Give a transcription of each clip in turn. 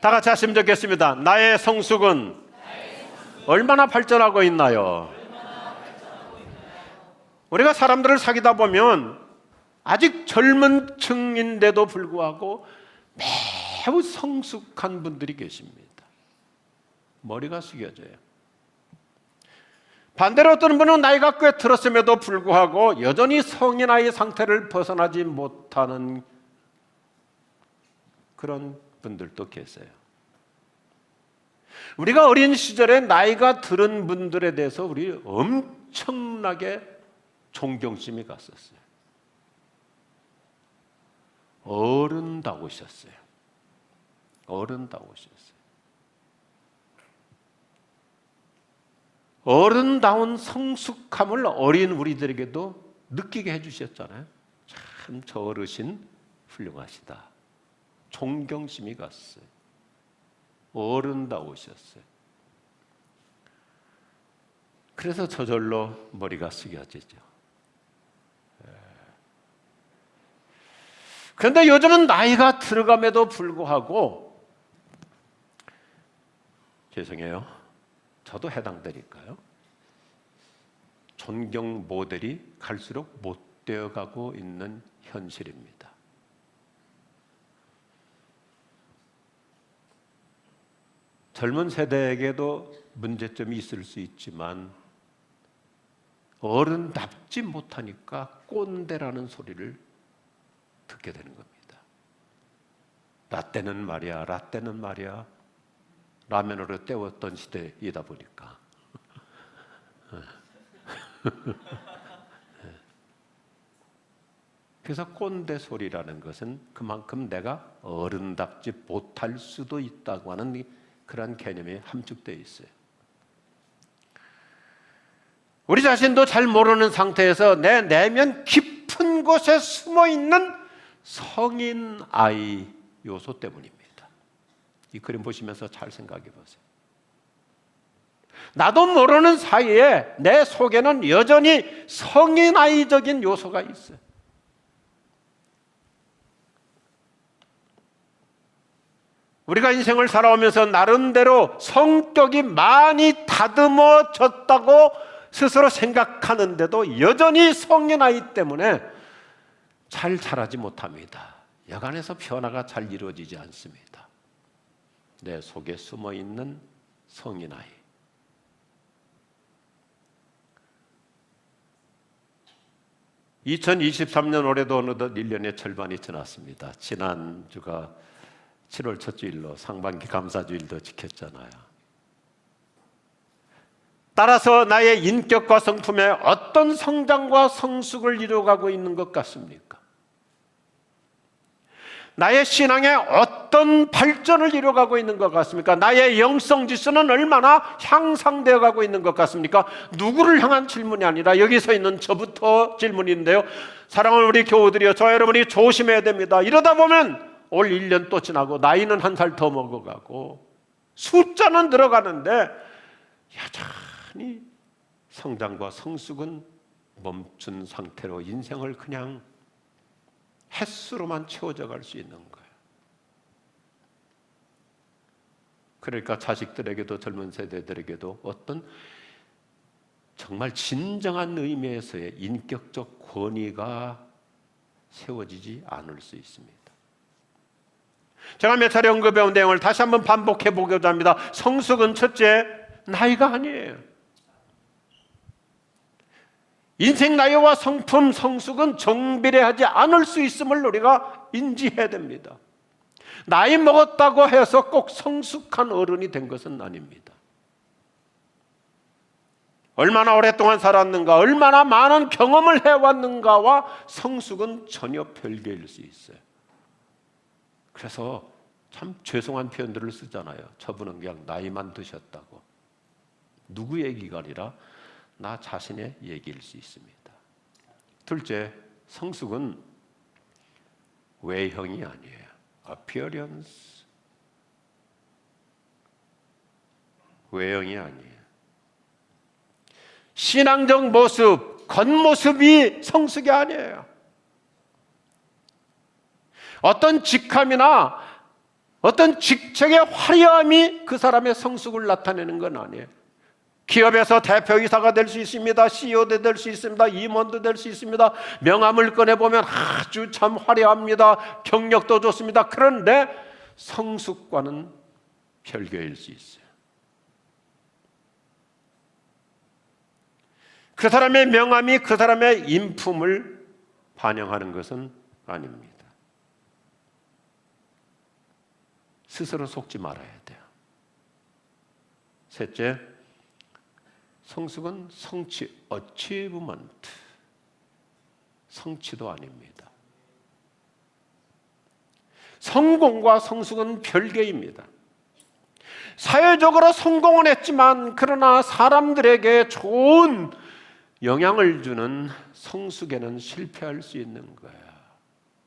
다 같이 하시면 좋겠습니다. 나의 성숙은 얼마나 발전하고 있나요? 우리가 사람들을 사귀다 보면 아직 젊은 층인데도 불구하고 매우 성숙한 분들이 계십니다. 머리가 숙여져요. 반대로 어떤 분은 나이가 꽤 들었음에도 불구하고 여전히 성인아이 상태를 벗어나지 못하는 그런 분들도 계세요. 우리가 어린 시절에 나이가 들은 분들에 대해서 우리 엄청나게 존경심이 갔었어요. 어른다우셨어요. 어른다우셨어요. 어른다운 성숙함을 어린 우리들에게도 느끼게 해주셨잖아요. 참 저 어르신 훌륭하시다. 존경심이 갔어요. 어른다우셨어요. 그래서 저절로 머리가 숙여지죠. 그런데 요즘은 나이가 들어감에도 불구하고, 죄송해요, 저도 해당되니까요, 존경 모델이 갈수록 못 되어가고 있는 현실입니다. 젊은 세대에게도 문제점이 있을 수 있지만 어른답지 못하니까 꼰대라는 소리를 듣게 되는 겁니다. 라떼는 말이야 라면으로 때웠던 시대이다 보니까 그래서 꼰대 소리라는 것은 그만큼 내가 어른답지 못할 수도 있다고 하는 그런 개념이 함축되어 있어요. 우리 자신도 잘 모르는 상태에서 내 내면 깊은 곳에 숨어있는 성인 아이 요소 때문입니다. 이 그림 보시면서 잘 생각해 보세요. 나도 모르는 사이에 내 속에는 여전히 성인 아이적인 요소가 있어요. 우리가 인생을 살아오면서 나름대로 성격이 많이 다듬어졌다고 스스로 생각하는데도 여전히 성인 아이 때문에 잘 자라지 못합니다. 여간에서 변화가 잘 이루어지지 않습니다. 내 속에 숨어있는 성인 아이. (2023년) 올해도 어느덧 1년의 절반이 지났습니다. 지난주가 7월 첫 주일로 상반기 감사주일도 지켰잖아요. 따라서 나의 인격과 성품에 어떤 성장과 성숙을 이루어가고 있는 것 같습니까? 나의 신앙에 어떤 발전을 이루어가고 있는 것 같습니까? 나의 영성 지수는 얼마나 향상되어 가고 있는 것 같습니까? 누구를 향한 질문이 아니라 여기 서 있는 저부터 질문인데요. 사랑하는 우리 교우들이여, 저 여러분이 조심해야 됩니다. 이러다 보면 올 1년 또 지나고 나이는 한 살 더 먹어가고 숫자는 늘어가는데 여전히 성장과 성숙은 멈춘 상태로 인생을 그냥 횟수로만 채워져 갈 수 있는 거예요. 그러니까 자식들에게도 젊은 세대들에게도 어떤 정말 진정한 의미에서의 인격적 권위가 세워지지 않을 수 있습니다. 제가 몇 차례 언급해온 내용을 다시 한번 반복해 보고자 합니다. 성숙은 첫째, 나이가 아니에요. 인생 나이와 성품, 성숙은 정비례하지 않을 수 있음을 우리가 인지해야 됩니다. 나이 먹었다고 해서 꼭 성숙한 어른이 된 것은 아닙니다. 얼마나 오랫동안 살았는가, 얼마나 많은 경험을 해왔는가와 성숙은 전혀 별개일 수 있어요. 그래서 참 죄송한 표현들을 쓰잖아요. 저분은 그냥 나이만 드셨다고. 누구 얘기가 아니라 나 자신의 얘기일 수 있습니다. 둘째, 성숙은 외형이 아니에요. appearance. 외형이 아니에요. 신앙적 모습, 겉모습이 성숙이 아니에요. 어떤 직함이나 어떤 직책의 화려함이 그 사람의 성숙을 나타내는 건 아니에요. 기업에서 대표이사가 될 수 있습니다. CEO도 될 수 있습니다. 임원도 될 수 있습니다. 명함을 꺼내보면 아주 참 화려합니다. 경력도 좋습니다. 그런데 성숙과는 별개일 수 있어요. 그 사람의 명함이 그 사람의 인품을 반영하는 것은 아닙니다. 스스로 속지 말아야 돼요. 셋째, 성숙은 성취, 어치브먼트, 성취도 아닙니다. 성공과 성숙은 별개입니다. 사회적으로 성공은 했지만 그러나 사람들에게 좋은 영향을 주는 성숙에는 실패할 수 있는 거예요.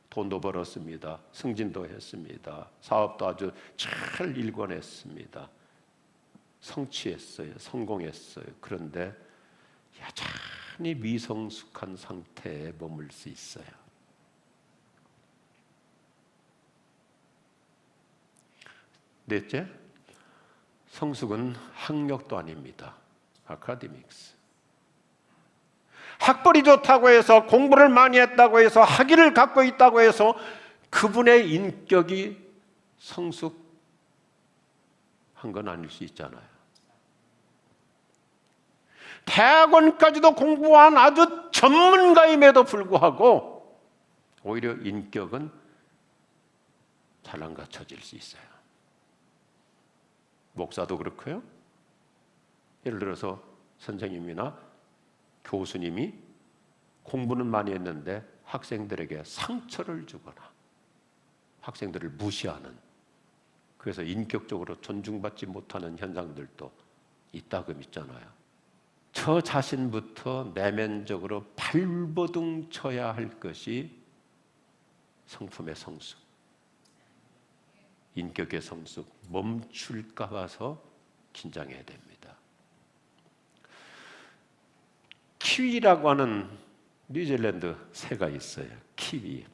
돈도 벌었습니다. 승진도 했습니다. 사업도 아주 잘 일궈냈습니다. 성취했어요. 성공했어요. 그런데 여전히 미성숙한 상태에 머물 수 있어요. 넷째, 성숙은 학력도 아닙니다. 아카데믹스. 학벌이 좋다고 해서, 공부를 많이 했다고 해서, 학위를 갖고 있다고 해서 그분의 인격이 성숙한 건 아닐 수 있잖아요. 대학원까지도 공부한 아주 전문가임에도 불구하고 오히려 인격은 잘 안 갖춰질 수 있어요. 목사도 그렇고요. 예를 들어서 선생님이나 교수님이 공부는 많이 했는데 학생들에게 상처를 주거나 학생들을 무시하는, 그래서 인격적으로 존중받지 못하는 현상들도 있다고 있잖아요. 저 자신부터 내면적으로 발버둥 쳐야 할 것이 성품의 성숙, 인격의 성숙. 멈출까 봐서 긴장해야 됩니다. 키위라고 하는 뉴질랜드 새가 있어요. 키위.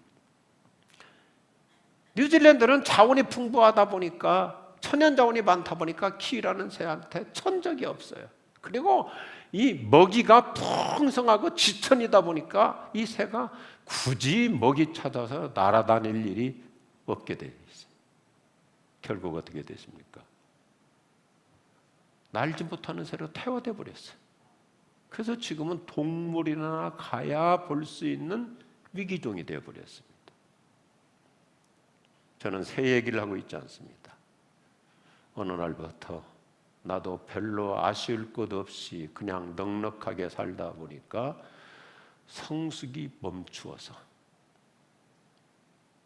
뉴질랜드는 자원이 풍부하다 보니까, 천연 자원이 많다 보니까 키위라는 새한테 천적이 없어요. 그리고 이 먹이가 풍성하고 지천이다 보니까 이 새가 굳이 먹이 찾아서 날아다닐 일이 없게 돼 있어요. 결국 어떻게 됐습니까? 날지 못하는 새로 태워돼 버렸어요. 그래서 지금은 동물이나 가야 볼 수 있는 위기종이 되어 버렸습니다. 저는 새 얘기를 하고 있지 않습니다. 어느 날부터 나도 별로 아쉬울 것 없이 그냥 넉넉하게 살다 보니까 성숙이 멈추어서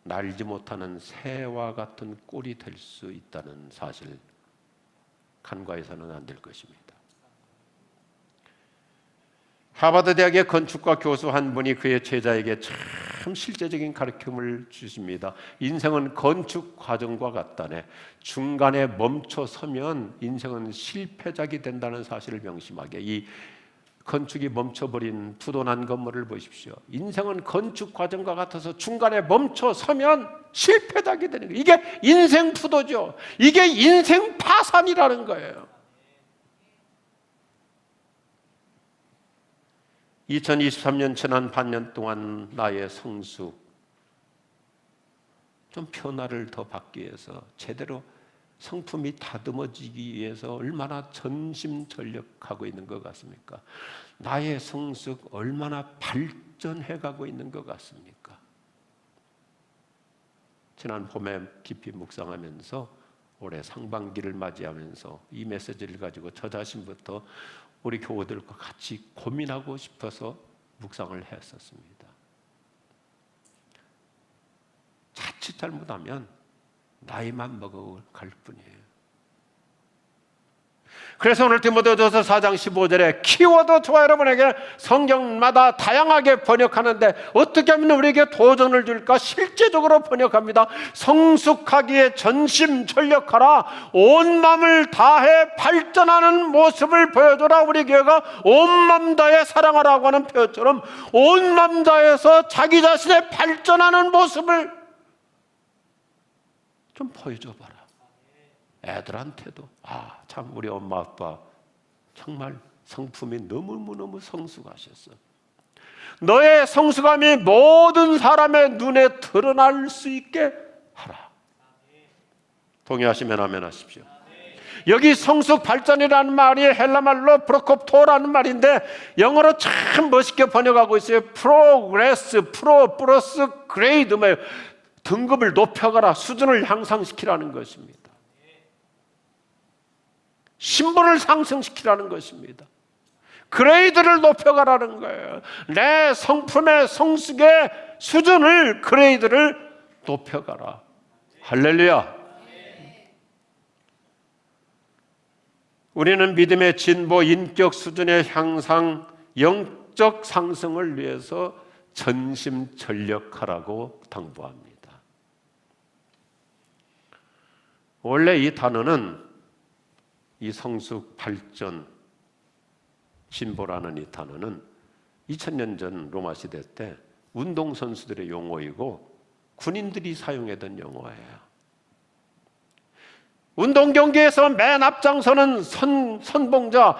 날지 못하는 새와 같은 꼴이 될 수 있다는 사실, 간과해서는 안 될 것입니다. 하버드 대학의 건축과 교수 한 분이 그의 제자에게 참 실제적인 가르침을 주십니다. 인생은 건축 과정과 같다네. 중간에 멈춰 서면 인생은 실패작이 된다는 사실을 명심하게. 이 건축이 멈춰버린 부도난 건물을 보십시오. 인생은 건축 과정과 같아서 중간에 멈춰 서면 실패작이 되는 거예요. 이게 인생 부도죠. 이게 인생 파산이라는 거예요. 2023년 지난 반년 동안 나의 성숙, 좀 변화를 더 받기 위해서, 제대로 성품이 다듬어지기 위해서 얼마나 전심전력하고 있는 것 같습니까? 나의 성숙 얼마나 발전해가고 있는 것 같습니까? 지난 봄에 깊이 묵상하면서 올해 상반기를 맞이하면서 이 메시지를 가지고 저 자신부터 우리 교우들과 같이 고민하고 싶어서 묵상을 했었습니다. 자칫 잘못하면 나이만 먹어갈 뿐이에요. 그래서 오늘 디모데후서 4장 15절에 키워드 저와 여러분에게 성경마다 다양하게 번역하는데 어떻게 하면 우리에게 도전을 줄까? 실제적으로 번역합니다. 성숙하기에 전심전력하라. 온 마음을 다해 발전하는 모습을 보여줘라. 우리 교회가 온 마음 다해 사랑하라고 하는 표현처럼 온 마음 다해서 자기 자신의 발전하는 모습을 좀 보여줘 봐라. 애들한테도 참 우리 엄마 아빠 정말 성품이 너무너무 성숙하셨어. 너의 성숙함이 모든 사람의 눈에 드러날 수 있게 하라. 동의하시면 아멘 하십시오. 여기 성숙 발전이라는 말이 헬라말로 프로콥토라는 말인데 영어로 참 멋있게 번역하고 있어요. 프로그레스, 프로 플러스 그레이드, 등급을 높여가라, 수준을 향상시키라는 것입니다. 신분을 상승시키라는 것입니다. 그레이드를 높여가라는 거예요. 내 성품의 성숙의 수준을, 그레이드를 높여가라. 할렐루야. 우리는 믿음의 진보, 인격 수준의 향상, 영적 상승을 위해서 전심전력하라고 당부합니다. 원래 이 단어는, 이 성숙, 발전, 진보라는 이 단어는 2000년 전 로마 시대 때 운동선수들의 용어이고 군인들이 사용하던 용어예요. 운동 경기에서 맨 앞장서는 선봉자,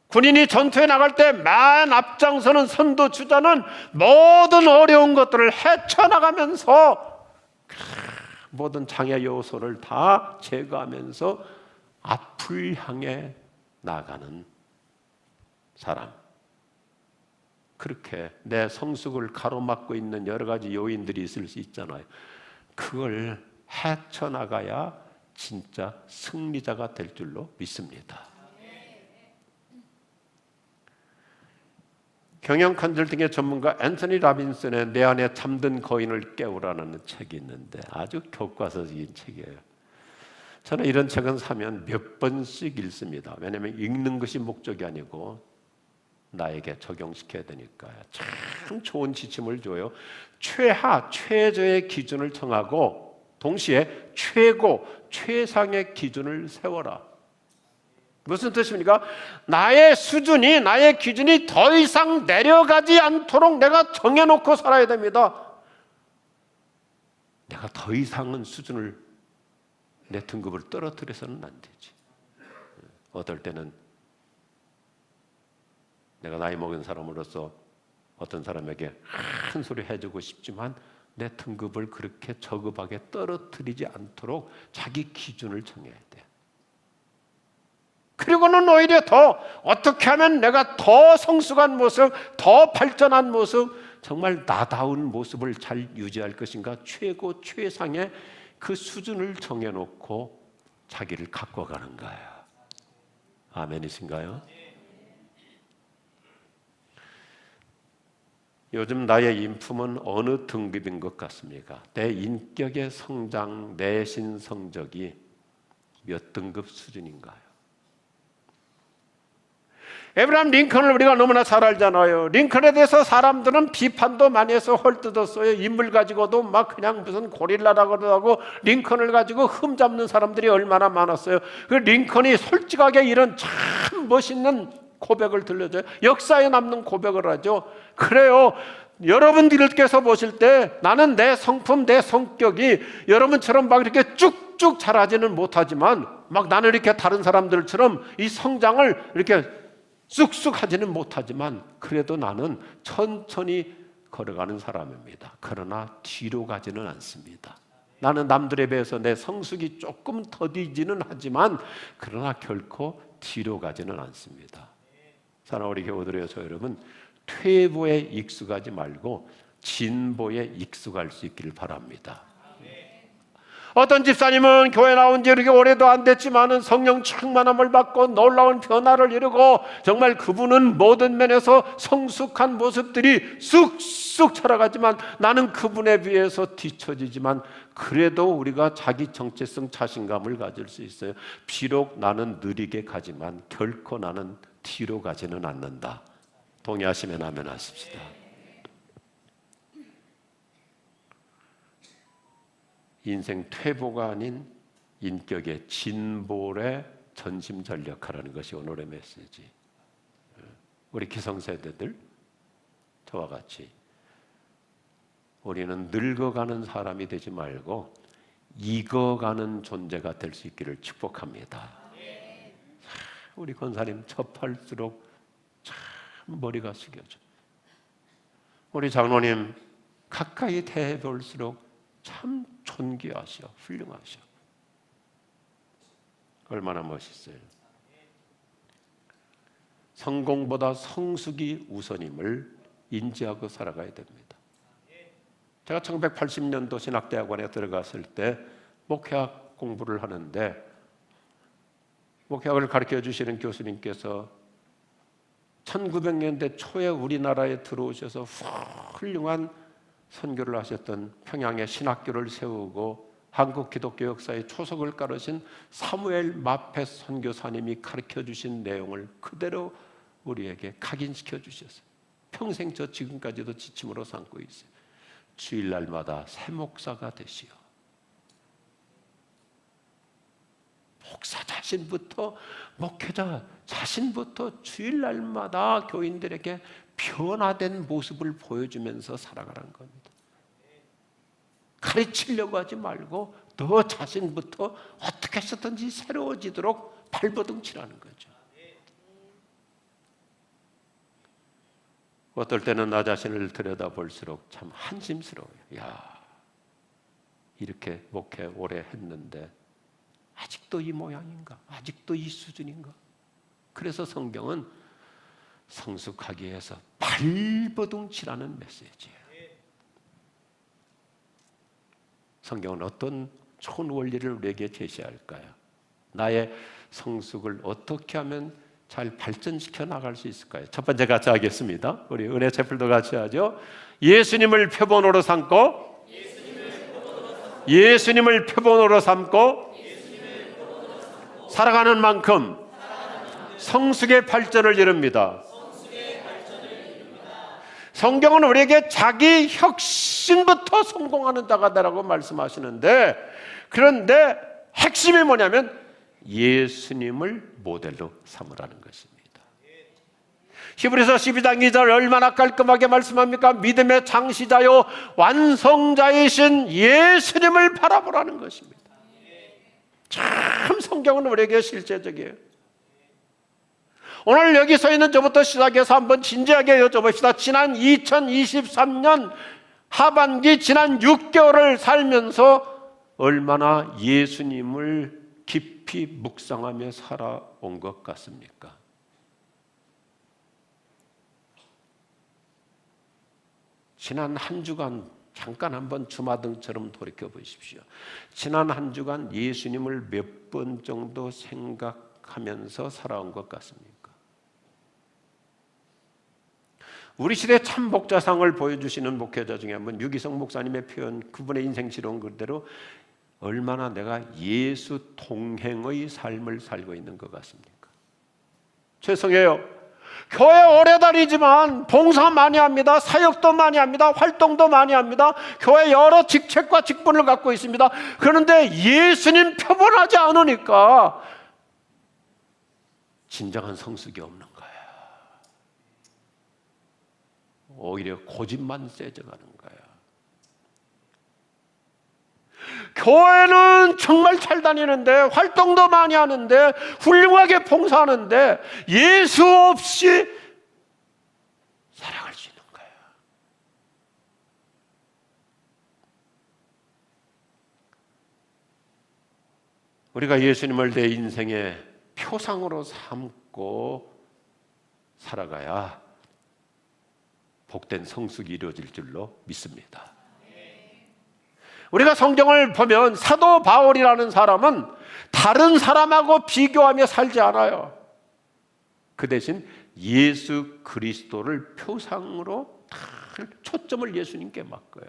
군인이 전투에 나갈 때 맨 앞장서는 선두주자는 모든 어려운 것들을 헤쳐나가면서 모든 장애 요소를 다 제거하면서 앞을 향해 나가는 사람. 그렇게 내 성숙을 가로막고 있는 여러 가지 요인들이 있을 수 있잖아요. 그걸 헤쳐나가야 진짜 승리자가 될 줄로 믿습니다. 경영 컨설팅의 전문가 앤서니 라빈슨의 내 안에 잠든 거인을 깨우라는 책이 있는데 아주 교과서적인 책이에요. 저는 이런 책은 사면 몇 번씩 읽습니다. 왜냐하면 읽는 것이 목적이 아니고 나에게 적용시켜야 되니까요. 참 좋은 지침을 줘요. 최저의 기준을 정하고 동시에 최고, 최상의 기준을 세워라. 무슨 뜻입니까? 나의 수준이, 나의 기준이 더 이상 내려가지 않도록 내가 정해놓고 살아야 됩니다. 내가 더 이상은 수준을, 내 등급을 떨어뜨려서는 안 되지. 어떨 때는 내가 나이 먹은 사람으로서 어떤 사람에게 큰 소리 해주고 싶지만 내 등급을 그렇게 저급하게 떨어뜨리지 않도록 자기 기준을 정해야 돼. 그리고는 오히려 더 어떻게 하면 내가 더 성숙한 모습, 더 발전한 모습, 정말 나다운 모습을 잘 유지할 것인가, 최고 최상의 그 수준을 정해놓고 자기를 갖고 가는 거예요. 아멘이신가요? 요즘 나의 인품은 어느 등급인 것 같습니까? 내 인격의 성장, 내신 성적이 몇 등급 수준인가요? 에브라함 링컨을 우리가 너무나 잘 알잖아요. 링컨에 대해서 사람들은 비판도 많이 해서 헐뜯었어요. 인물 가지고도 막 그냥 무슨 고릴라라고도 하고 링컨을 가지고 흠잡는 사람들이 얼마나 많았어요. 그 링컨이 솔직하게 이런 참 멋있는 고백을 들려줘요. 역사에 남는 고백을 하죠. 그래요. 여러분들께서 보실 때 나는 내 성품, 내 성격이 여러분처럼 막 이렇게 쭉쭉 자라지는 못하지만 막 나는 이렇게 다른 사람들처럼 이 성장을 이렇게 쑥쑥 하지는 못하지만 그래도 나는 천천히 걸어가는 사람입니다. 그러나 뒤로 가지는 않습니다. 나는 남들에 비해서 내 성숙이 조금 더디지는 하지만 그러나 결코 뒤로 가지는 않습니다. 사랑하는 우리 교우들이어서 여러분, 퇴보에 익숙하지 말고 진보에 익숙할 수 있기를 바랍니다. 어떤 집사님은 교회 나온 지 이렇게 오래도 안 됐지만은 성령 충만함을 받고 놀라운 변화를 이루고 정말 그분은 모든 면에서 성숙한 모습들이 쑥쑥 자라가지만 나는 그분에 비해서 뒤처지지만 그래도 우리가 자기 정체성 자신감을 가질 수 있어요. 비록 나는 느리게 가지만 결코 나는 뒤로 가지는 않는다. 동의하시면 아멘 하십시다. 인생 퇴보가 아닌 인격의 진보에 전심전력하라는 것이 오늘의 메시지. 우리 기성세대들 저와 같이 우리는 늙어가는 사람이 되지 말고 익어가는 존재가 될 수 있기를 축복합니다. 우리 권사님 접할수록 참 머리가 숙여져. 우리 장로님 가까이 대해볼수록 참 존귀하셔, 훌륭하셔. 얼마나 멋있어요. 성공보다 성숙이 우선임을 인지하고 살아가야 됩니다. 제가 1980년도 신학대학원에 들어갔을 때 목회학 공부를 하는데 목회학을 가르쳐 주시는 교수님께서 1900년대 초에 우리나라에 들어오셔서 훌륭한 선교를 하셨던 평양에 신학교를 세우고 한국 기독교 역사의 초석을 깔으신 사무엘 마페 선교사님이 가르쳐 주신 내용을 그대로 우리에게 각인시켜 주셨어요. 평생 저 지금까지도 지침으로 삼고 있어요. 주일날마다 새 목사가 되시오. 목사 자신부터, 목회자 자신부터 주일날마다 교인들에게 변화된 모습을 보여주면서 살아가는 겁니다. 가르치려고 하지 말고 너 자신부터 어떻게 해서든지 새로워지도록 발버둥치라는 거죠. 어떨 때는 나 자신을 들여다볼수록 참 한심스러워요. 야, 이렇게 목회 오래 했는데 아직도 이 모양인가? 아직도 이 수준인가? 그래서 성경은 성숙하기 위해서 발버둥치라는 메시지예요. 성경은 어떤 좋은 원리를 우리에게 제시할까요? 나의 성숙을 어떻게 하면 잘 발전시켜 나갈 수 있을까요? 첫 번째 같이 하겠습니다. 우리 은혜 채플도 같이 하죠. 예수님을 표본으로 삼고 예수님을 표본으로 삼고 살아가는 만큼 성숙의 발전을 이룹니다. 성경은 우리에게 자기 혁신부터 성공하는 자가 되라고 말씀하시는데, 그런데 핵심이 뭐냐면 예수님을 모델로 삼으라는 것입니다. 히브리서 12장 2절 얼마나 깔끔하게 말씀합니까? 믿음의 창시자요 완성자이신 예수님을 바라보라는 것입니다. 참 성경은 우리에게 실제적이에요. 오늘 여기 서 있는 저부터 시작해서 한번 진지하게 여쭤봅시다. 지난 2023년 하반기 지난 6개월을 살면서 얼마나 예수님을 깊이 묵상하며 살아온 것 같습니까? 지난 한 주간 잠깐 한번 주마등처럼 돌이켜 보십시오. 지난 한 주간 예수님을 몇 번 정도 생각하면서 살아온 것 같습니까? 우리 시대 참 목자상을 보여주시는 목회자 중에 한 분, 유기성 목사님의 표현, 그분의 인생실험 그대로 얼마나 내가 예수 동행의 삶을 살고 있는 것 같습니까? 죄송해요. 교회 오래 다니지만 봉사 많이 합니다. 사역도 많이 합니다. 활동도 많이 합니다. 교회 여러 직책과 직분을 갖고 있습니다. 그런데 예수님 표본하지 않으니까 진정한 성숙이 없는 거예요. 오히려 고집만 세져가는 거예요. 교회는 정말 잘 다니는데, 활동도 많이 하는데, 훌륭하게 봉사하는데 예수 없이 살아갈 수 있는 거예요. 우리가 예수님을 내 인생의 표상으로 삼고 살아가야 복된 성숙이 이루어질 줄로 믿습니다. 우리가 성경을 보면 사도 바울이라는 사람은 다른 사람하고 비교하며 살지 않아요. 그 대신 예수 그리스도를 표상으로 다 초점을 예수님께 맞고요.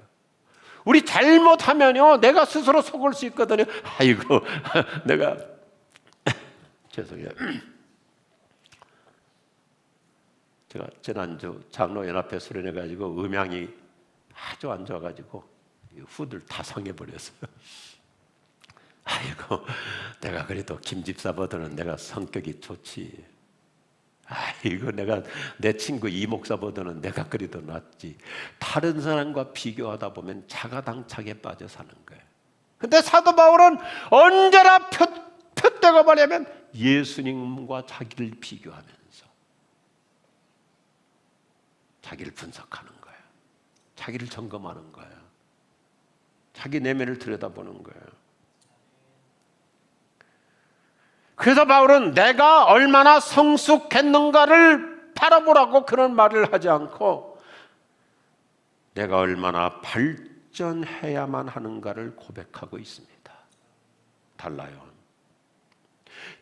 우리 잘못하면요, 내가 스스로 속을 수 있거든요. 아이고, 내가 죄송해요. 제가 지난주 장로연합회 수련해가지고 음향이 아주 안 좋아가지고 후들 다 상해버렸어요. 아이고, 내가 그래도 김 집사보다는 내가 성격이 좋지. 아이고, 내가 내 친구 이 목사보다는 내가 그래도 낫지. 다른 사람과 비교하다 보면 자가당착에 빠져 사는 거예요. 근데 사도 바울은 언제나 푯대가 뭐냐면 예수님과 자기를 비교하면서 자기를 분석하는 거예요. 자기를 점검하는 거예요. 자기 내면을 들여다보는 거예요. 그래서 바울은 내가 얼마나 성숙했는가를 바라보라고 그런 말을 하지 않고 내가 얼마나 발전해야만 하는가를 고백하고 있습니다. 달라요.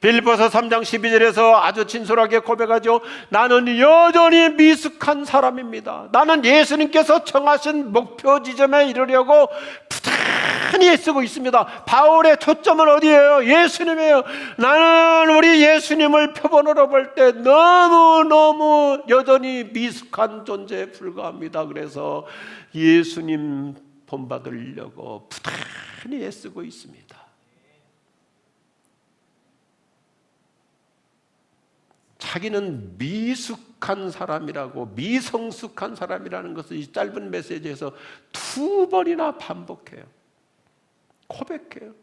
빌립보서 3장 12절에서 아주 진솔하게 고백하죠. 나는 여전히 미숙한 사람입니다. 나는 예수님께서 정하신 목표 지점에 이르려고 부단히 애쓰고 있습니다. 바울의 초점은 어디예요? 예수님이에요. 나는 우리 예수님을 표본으로 볼 때 너무너무 여전히 미숙한 존재에 불과합니다. 그래서 예수님 본받으려고 부단히 애쓰고 있습니다. 자기는 미숙한 사람이라고, 미성숙한 사람이라는 것을 이 짧은 메시지에서 2번이나 반복해요. 고백해요.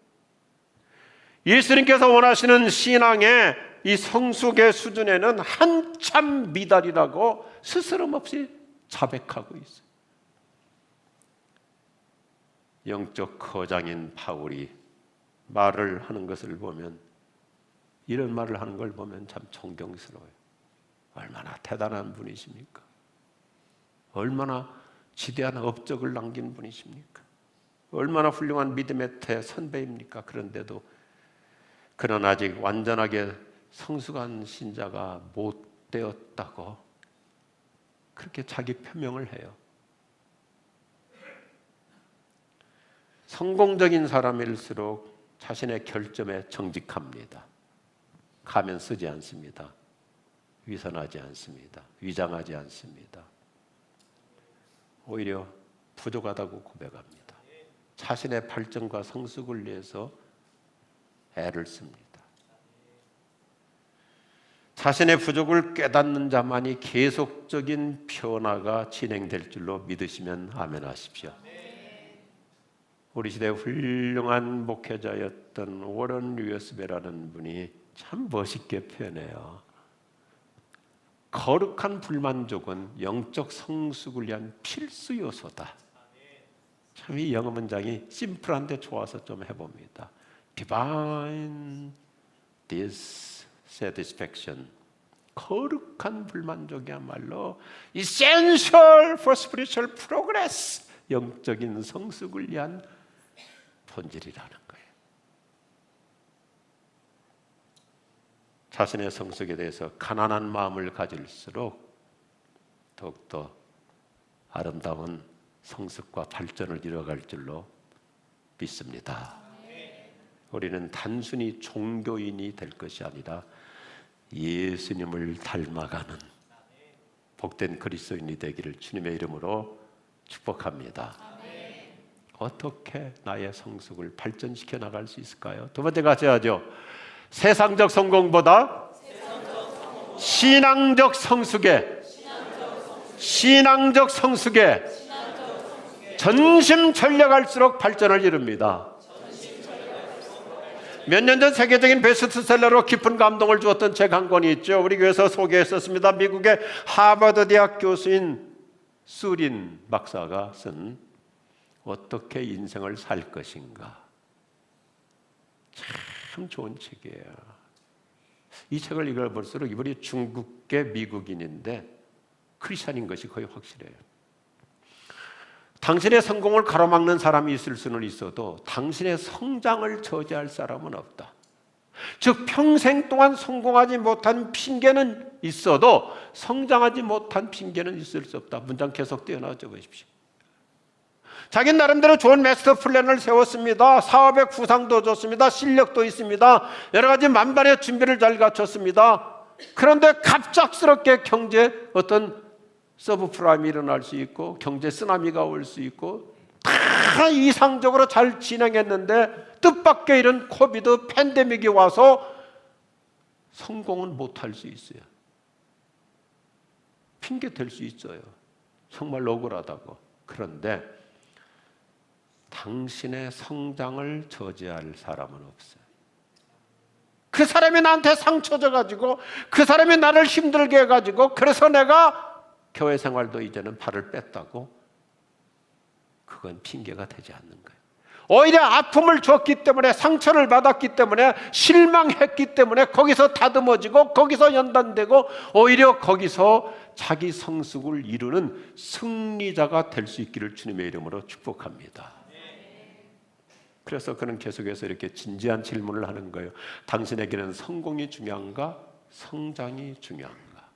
예수님께서 원하시는 신앙의 이 성숙의 수준에는 한참 미달이라고 스스럼없이 자백하고 있어요. 영적 거장인 바울이 말을 하는 것을 보면, 이런 말을 하는 걸 보면 참 존경스러워요. 얼마나 대단한 분이십니까? 얼마나 지대한 업적을 남긴 분이십니까? 얼마나 훌륭한 믿음의 선배입니까? 그런데도 그는 아직 완전하게 성숙한 신자가 못 되었다고 그렇게 자기 표명을 해요. 성공적인 사람일수록 자신의 결점에 정직합니다. 가면 쓰지 않습니다. 위선하지 않습니다. 위장하지 않습니다. 오히려 부족하다고 고백합니다. 자신의 발전과 성숙을 위해서 애를 씁니다. 자신의 부족을 깨닫는 자만이 계속적인 변화가 진행될 줄로 믿으시면 아멘 하십시오. 우리 시대의 훌륭한 목회자였던 워런 류에스베라는 분이 참 멋있게 표현해요. 거룩한 불만족은 영적 성숙을 위한 필수 요소다. 참 이 영어 문장이 심플한데 좋아서 좀 해봅니다. Divine dissatisfaction, 거룩한 불만족이야말로 essential for spiritual progress, 영적인 성숙을 위한 본질이라는 거예요. 자신의 성숙에 대해서 가난한 마음을 가질수록 더욱더 아름다운 성숙과 발전을 이뤄갈 줄로 믿습니다. 우리는 단순히 종교인이 될 것이 아니라 예수님을 닮아가는 복된 그리스도인이 되기를 주님의 이름으로 축복합니다. 어떻게 나의 성숙을 발전시켜 나갈 수 있을까요? 두 번째 같이 하죠. 세상적 성공보다 신앙적 성숙에 전심전력할수록 발전을 이룹니다. 몇 년 전 세계적인 베스트셀러로 깊은 감동을 주었던 책 한 권이 있죠. 우리 교회에서 소개했었습니다. 미국의 하버드 대학 교수인 수린 박사가 쓴 어떻게 인생을 살 것인가. 참 좋은 책이에요. 이 책을 읽어볼수록 이분이 중국계 미국인인데 크리스찬인 것이 거의 확실해요. 당신의 성공을 가로막는 사람이 있을 수는 있어도 당신의 성장을 저지할 사람은 없다. 즉 평생 동안 성공하지 못한 핑계는 있어도 성장하지 못한 핑계는 있을 수 없다. 문장 계속 떼어나와 보십시오. 자기 나름대로 좋은 마스터 플랜을 세웠습니다. 사업의 구상도 좋습니다. 실력도 있습니다. 여러 가지 만반의 준비를 잘 갖췄습니다. 그런데 갑작스럽게 경제 어떤 서브프라임이 일어날 수 있고 경제 쓰나미가 올 수 있고 다 이상적으로 잘 진행했는데 뜻밖의 이런 코비드 팬데믹이 와서 성공은 못할 수 있어요. 핑계 댈 수 있어요. 정말 억울하다고. 그런데 당신의 성장을 저지할 사람은 없어요. 그 사람이 나한테 상처 줘가지고, 그 사람이 나를 힘들게 해가지고, 그래서 내가 교회 생활도 이제는 발을 뺐다고, 그건 핑계가 되지 않는 거예요. 오히려 아픔을 줬기 때문에, 상처를 받았기 때문에, 실망했기 때문에 거기서 다듬어지고, 거기서 연단되고, 오히려 거기서 자기 성숙을 이루는 승리자가 될 수 있기를 주님의 이름으로 축복합니다. 그래서 그는 계속해서 이렇게 진지한 질문을 하는 거예요. 당신에게는 성공이 중요한가? 성장이 중요한가?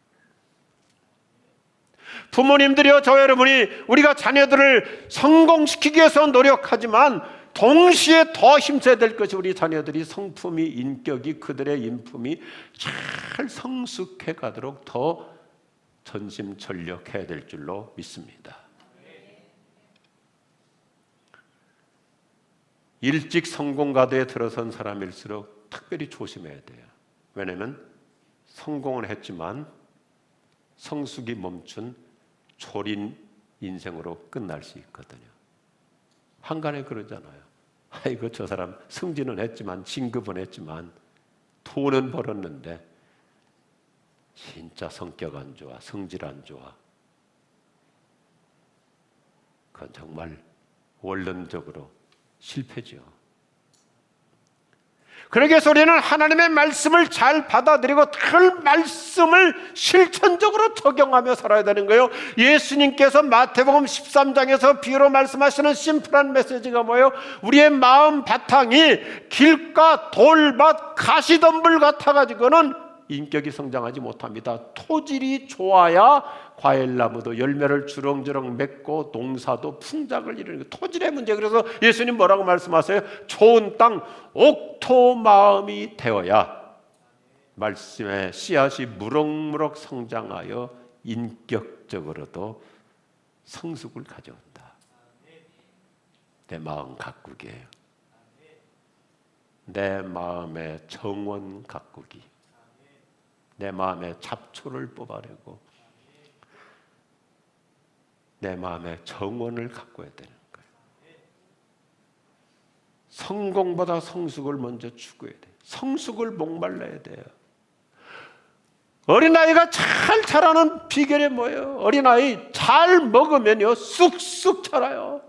부모님들이요, 저 여러분이 우리가 자녀들을 성공시키기 위해서 노력하지만 동시에 더 힘써야 될 것이 우리 자녀들이 성품이, 인격이, 그들의 인품이 잘 성숙해 가도록 더 전심전력해야 될 줄로 믿습니다. 일찍 성공가도에 들어선 사람일수록 특별히 조심해야 돼요. 왜냐하면 성공은 했지만 성숙이 멈춘 초린 인생으로 끝날 수 있거든요. 한간에 그러잖아요. 아이고, 저 사람 승진은 했지만, 진급은 했지만, 돈은 벌었는데 진짜 성격 안 좋아, 성질 안 좋아. 그건 정말 원론적으로 실패죠. 그러기 위해서 우리는 하나님의 말씀을 잘 받아들이고 그 말씀을 실천적으로 적용하며 살아야 되는 거예요. 예수님께서 마태복음 13장에서 비유로 말씀하시는 심플한 메시지가 뭐예요? 우리의 마음 바탕이 길가 돌밭 가시덤불 같아가지고는 인격이 성장하지 못합니다. 토질이 좋아야 과일나무도 열매를 주렁주렁 맺고 농사도 풍작을 이루는 토질의 문제. 그래서 예수님 뭐라고 말씀하세요? 좋은 땅 옥토 마음이 되어야 말씀의 씨앗이 무럭무럭 성장하여 인격적으로도 성숙을 가져온다. 내 마음 가꾸기예요. 내 마음의 정원 가꾸기. 내 마음의 잡초를 뽑아내고 내 마음의 정원을 가꿔야 되는 거예요. 성공보다 성숙을 먼저 추구해야 돼요. 성숙을 목말라야 돼요. 어린아이가 잘 자라는 비결이 뭐예요? 어린아이 잘 먹으면요 쑥쑥 자라요.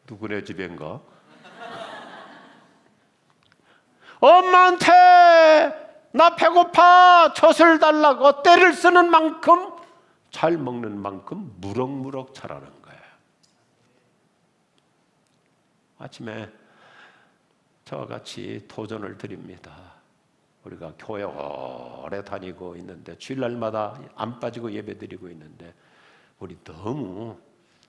누구네 집인가? 엄마한테 나 배고파 젖을 달라고 때를 쓰는 만큼, 잘 먹는 만큼 무럭무럭 자라는 거예요. 아침에 저와 같이 도전을 드립니다. 우리가 교회 오래 다니고 있는데 주일날마다 안 빠지고 예배드리고 있는데 우리 너무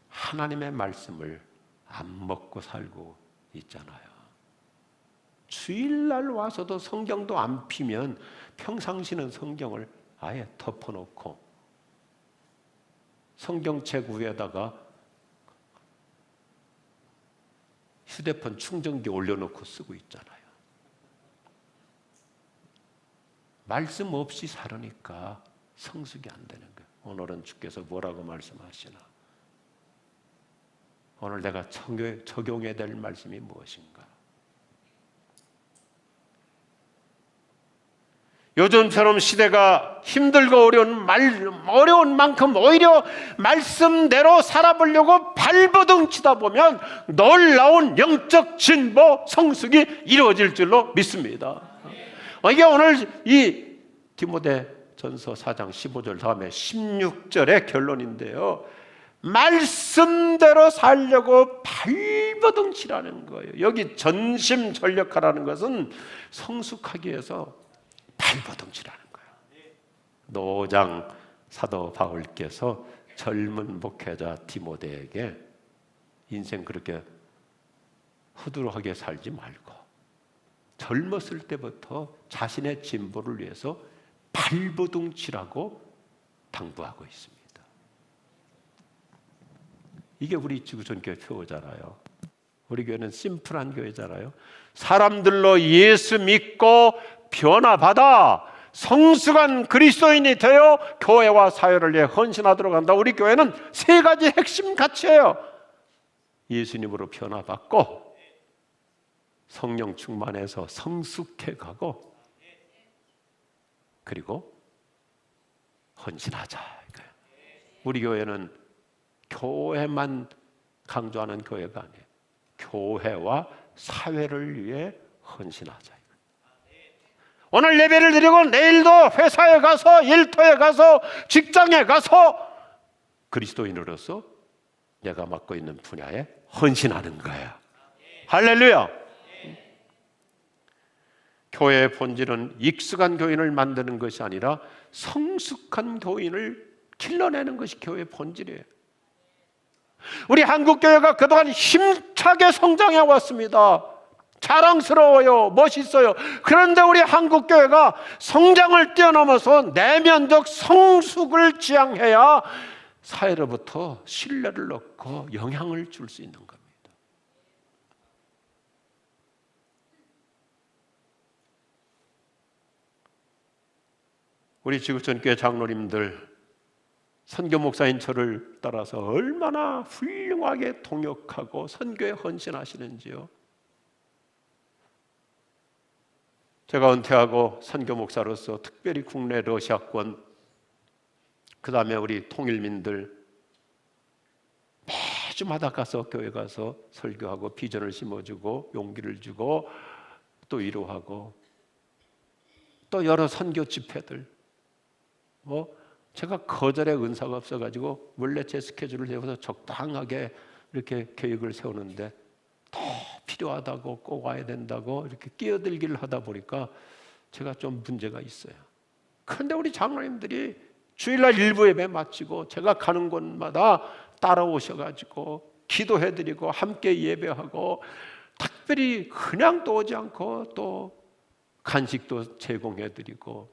하나님의 말씀을 안 먹고 살고 있잖아요. 주일날 와서도 성경도 안 피면 평상시는 성경을 아예 덮어놓고 성경책 위에다가 휴대폰 충전기 올려놓고 쓰고 있잖아요. 말씀 없이 살으니까 성숙이 안 되는 거예요. 오늘은 주께서 뭐라고 말씀하시나? 오늘 내가 적용해야 될 말씀이 무엇인가? 요즘처럼 시대가 힘들고 어려운 만큼 오히려 말씀대로 살아보려고 발버둥치다 보면 놀라운 영적 진보, 성숙이 이루어질 줄로 믿습니다. 이게 오늘 이 디모데전서 4장 15절 다음에 16절의 결론인데요. 말씀대로 살려고 발버둥치라는 거예요. 여기 전심전력하라는 것은 성숙하기 위해서 발버둥치라는 거예요. 노장 사도 바울께서 젊은 목회자 디모데에게 인생 그렇게 허술하게 살지 말고 젊었을 때부터 자신의 진보를 위해서 발버둥치라고 당부하고 있습니다. 이게 우리 지구촌교회 표어잖아요. 우리 교회는 심플한 교회잖아요. 사람들로 예수 믿고 변화받아 성숙한 그리스도인이 되어 교회와 사회를 위해 헌신하도록 한다. 우리 교회는 세 가지 핵심 가치예요. 예수님으로 변화받고 성령 충만해서 성숙해 가고 그리고 헌신하자. 우리 교회는 교회만 강조하는 교회가 아니에요. 교회와 사회를 위해 헌신하자. 오늘 예배를 드리고 내일도 회사에 가서 일터에 가서 직장에 가서 그리스도인으로서 내가 맡고 있는 분야에 헌신하는 거야. 할렐루야. 교회의 본질은 익숙한 교인을 만드는 것이 아니라 성숙한 교인을 길러내는 것이 교회의 본질이에요. 우리 한국교회가 그동안 힘차게 성장해 왔습니다. 자랑스러워요. 멋있어요. 그런데 우리 한국교회가 성장을 뛰어넘어서 내면적 성숙을 지향해야 사회로부터 신뢰를 얻고 영향을 줄 수 있는 겁니다. 우리 지구촌교회 장로님들 선교 목사인 저를 따라서 얼마나 훌륭하게 통역하고 선교에 헌신하시는지요. 제가 은퇴하고 선교 목사로서 특별히 국내 러시아권, 그 다음에 우리 통일민들 매주마다 가서 교회 가서 설교하고 비전을 심어주고 용기를 주고 또 위로하고 또 여러 선교 집회들 제가 거절의 은사가 없어가지고 원래 제 스케줄을 세워서 적당하게 이렇게 계획을 세우는데 더 필요하다고 꼭 와야 된다고 이렇게 끼어들기를 하다 보니까 제가 좀 문제가 있어요. 그런데 우리 장로님들이 주일날 일부 예배 마치고 제가 가는 곳마다 따라오셔가지고 기도해드리고 함께 예배하고 특별히 그냥 또 오지 않고 또 간식도 제공해드리고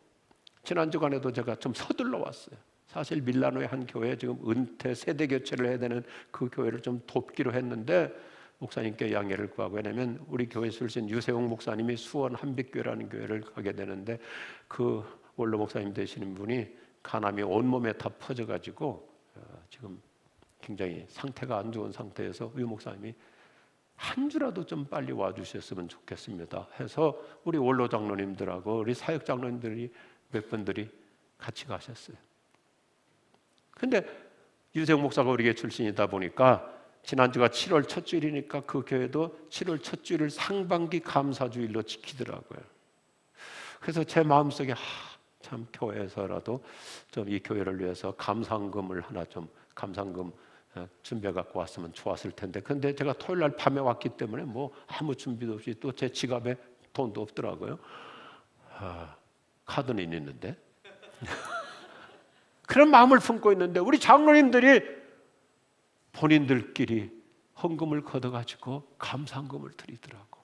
지난 주간에도 제가 좀 서둘러 왔어요. 사실 밀라노의 한 교회 지금 은퇴 세대 교체를 해야 되는 그 교회를 좀 돕기로 했는데 목사님께 양해를 구하고, 왜냐면 우리 교회 출신 유세홍 목사님이 수원 한빛교회라는 교회를 가게 되는데 그 원로 목사님 되시는 분이 간암이 온몸에 다 퍼져가지고 지금 굉장히 상태가 안 좋은 상태에서 유 목사님이 한 주라도 좀 빨리 와주셨으면 좋겠습니다 해서 우리 원로 장로님들하고 우리 사역 장로님들이 몇 분들이 같이 가셨어요. 근데 유세홍 목사가 우리 교회 출신이다 보니까 지난주가 7월 첫 주일이니까 그 교회도 7월 첫 주일을 상반기 감사주일로 지키더라고요. 그래서 제 마음속에 참 교회에서라도 좀 이 교회를 위해서 감상금을 하나 좀 감상금 준비해 갖고 왔으면 좋았을 텐데, 근데 제가 토요일 날 밤에 왔기 때문에 뭐 아무 준비도 없이 또 제 지갑에 돈도 없더라고요. 카드는 있는데 그런 마음을 품고 있는데 우리 장로님들이 본인들끼리 헌금을 걷어가지고 감상금을 드리더라고.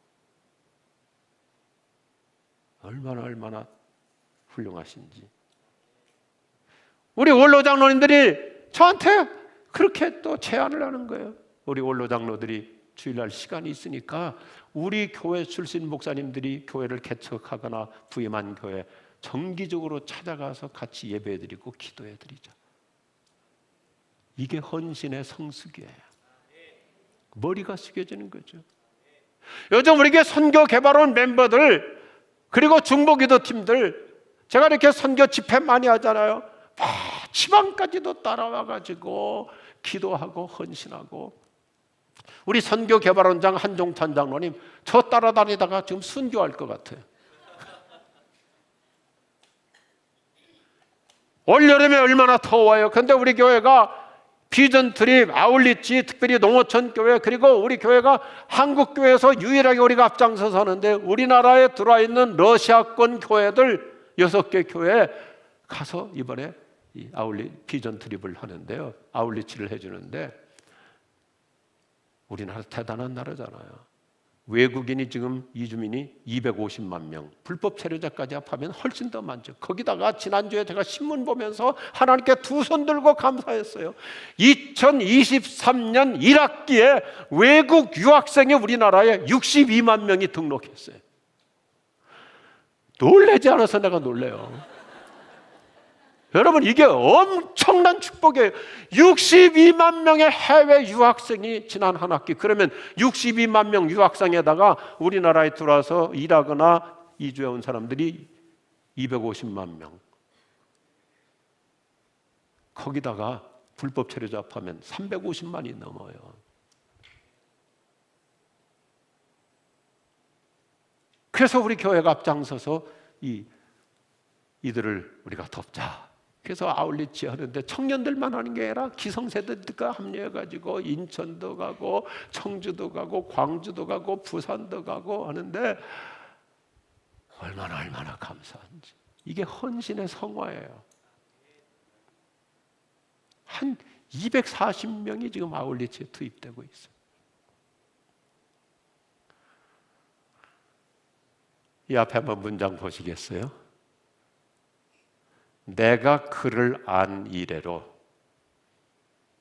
얼마나 훌륭하신지. 우리 원로 장로님들이 저한테 그렇게 또 제안을 하는 거예요. 우리 원로 장로들이 주일날 시간이 있으니까 우리 교회 출신 목사님들이 교회를 개척하거나 부임한 교회 정기적으로 찾아가서 같이 예배해드리고 기도해드리자. 이게 헌신의 성숙이에요. 머리가 숙여지는 거죠. 요즘 우리 교회 선교 개발원 멤버들 그리고 중보기도 팀들 제가 이렇게 선교 집회 많이 하잖아요. 지방까지도 따라와가지고 기도하고 헌신하고. 우리 선교 개발원장 한종찬 장로님 저 따라다니다가 지금 순교할 것 같아요. 올여름에 얼마나 더워요. 그런데 우리 교회가 비전 트립, 아울리치, 특별히 농어촌 교회, 그리고 우리 교회가 한국 교회에서 유일하게 우리가 앞장서서 하는데 우리나라에 들어와 있는 러시아권 교회들 6개 교회에 가서 이번에 이 비전 트립을 하는데요. 아울리치를 해주는데 우리나라 대단한 나라잖아요. 외국인이 지금 이주민이 250만 명, 불법 체류자까지 합하면 훨씬 더 많죠. 거기다가 지난주에 제가 신문 보면서 하나님께 두 손 들고 감사했어요. 2023년 1학기에 외국 유학생이 우리나라에 62만 명이 등록했어요. 놀라지 않아서 내가 놀래요. 여러분, 이게 엄청난 축복이에요. 62만 명의 해외 유학생이 지난 한 학기, 그러면 62만 명 유학생에다가 우리나라에 들어와서 일하거나 이주해 온 사람들이 250만 명, 거기다가 불법 체류자 합하면 350만이 넘어요. 그래서 우리 교회가 앞장서서 이들을 우리가 돕자. 그래서 아울리치 하는데 청년들만 하는 게 아니라 기성세대가 합류해가지고 인천도 가고 청주도 가고 광주도 가고 부산도 가고 하는데 얼마나 감사한지. 이게 헌신의 성화예요. 한 240명이 지금 아울리치에 투입되고 있어요. 이 앞에 한번 문장 보시겠어요? 내가 그를 안 이래로,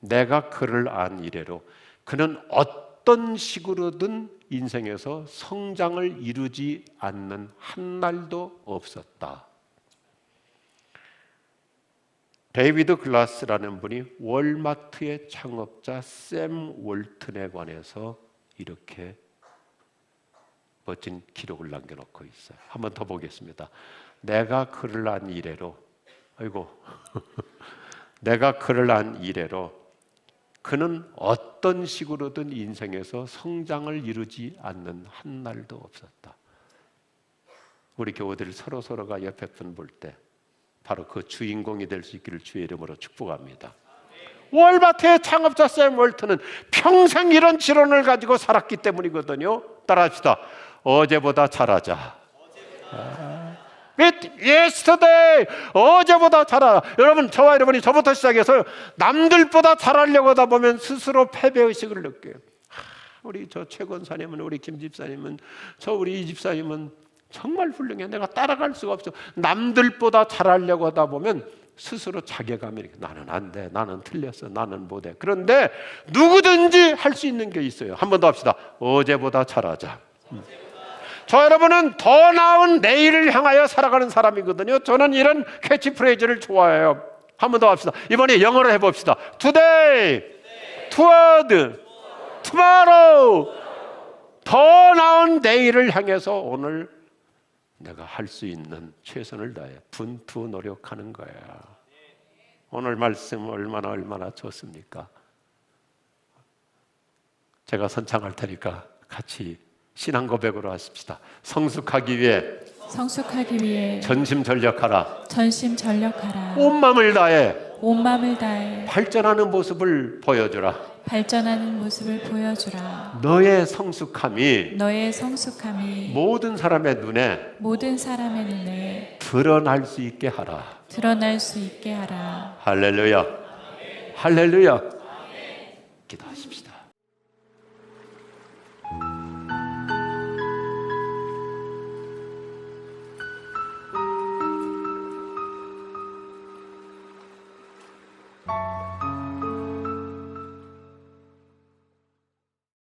내가 그를 안 이래로 그는 어떤 식으로든 인생에서 성장을 이루지 않는 한 날도 없었다. 데이비드 글라스라는 분이 월마트의 창업자 샘 월튼에 관해서 이렇게 멋진 기록을 남겨놓고 있어요. 한번 더 보겠습니다. 내가 그를 안 이래로, 아이고 내가 그를 안 이래로 그는 어떤 식으로든 인생에서 성장을 이루지 않는 한 날도 없었다. 우리 교우들 서로가 옆에 분 볼 때 바로 그 주인공이 될 수 있기를 주의 이름으로 축복합니다. 월마트의 창업자 샘 월튼은 평생 이런 지론을 가지고 살았기 때문이거든요. 따라합시다. 어제보다 잘하자. With yesterday, 어제보다 잘하라. 여러분, 저와 여러분이 저부터 시작해서 남들보다 잘하려고 하다 보면 스스로 패배의식을 느껴요. 우리 저 최 권사님은, 우리 김 집사님은, 우리 이 집사님은 정말 훌륭해. 내가 따라갈 수가 없어. 남들보다 잘하려고 하다 보면 스스로 자괴감이 이렇게, 나는 안 돼, 나는 틀렸어, 나는 못해. 그런데 누구든지 할 수 있는 게 있어요. 한 번 더 합시다. 어제보다 잘하자. 저 여러분은 더 나은 내일을 향하여 살아가는 사람이거든요. 저는 이런 캐치프레이즈를 좋아해요. 한 번 더 합시다. 이번에 영어로 해봅시다. Today, toward, tomorrow. 더 나은 내일을 향해서 오늘 내가 할 수 있는 최선을 다해 분투 노력하는 거야. 오늘 말씀 얼마나 좋습니까? 제가 선창할 테니까 같이 신앙 고백으로 하십시다. 성숙하기 위해 전심전력하라. 온 마음을 다해 발전하는 모습을 보여주라. 너의 성숙함이 모든 사람의 눈에 드러날 수 있게 하라. 할렐루야. 할렐루야. 기도하십시다.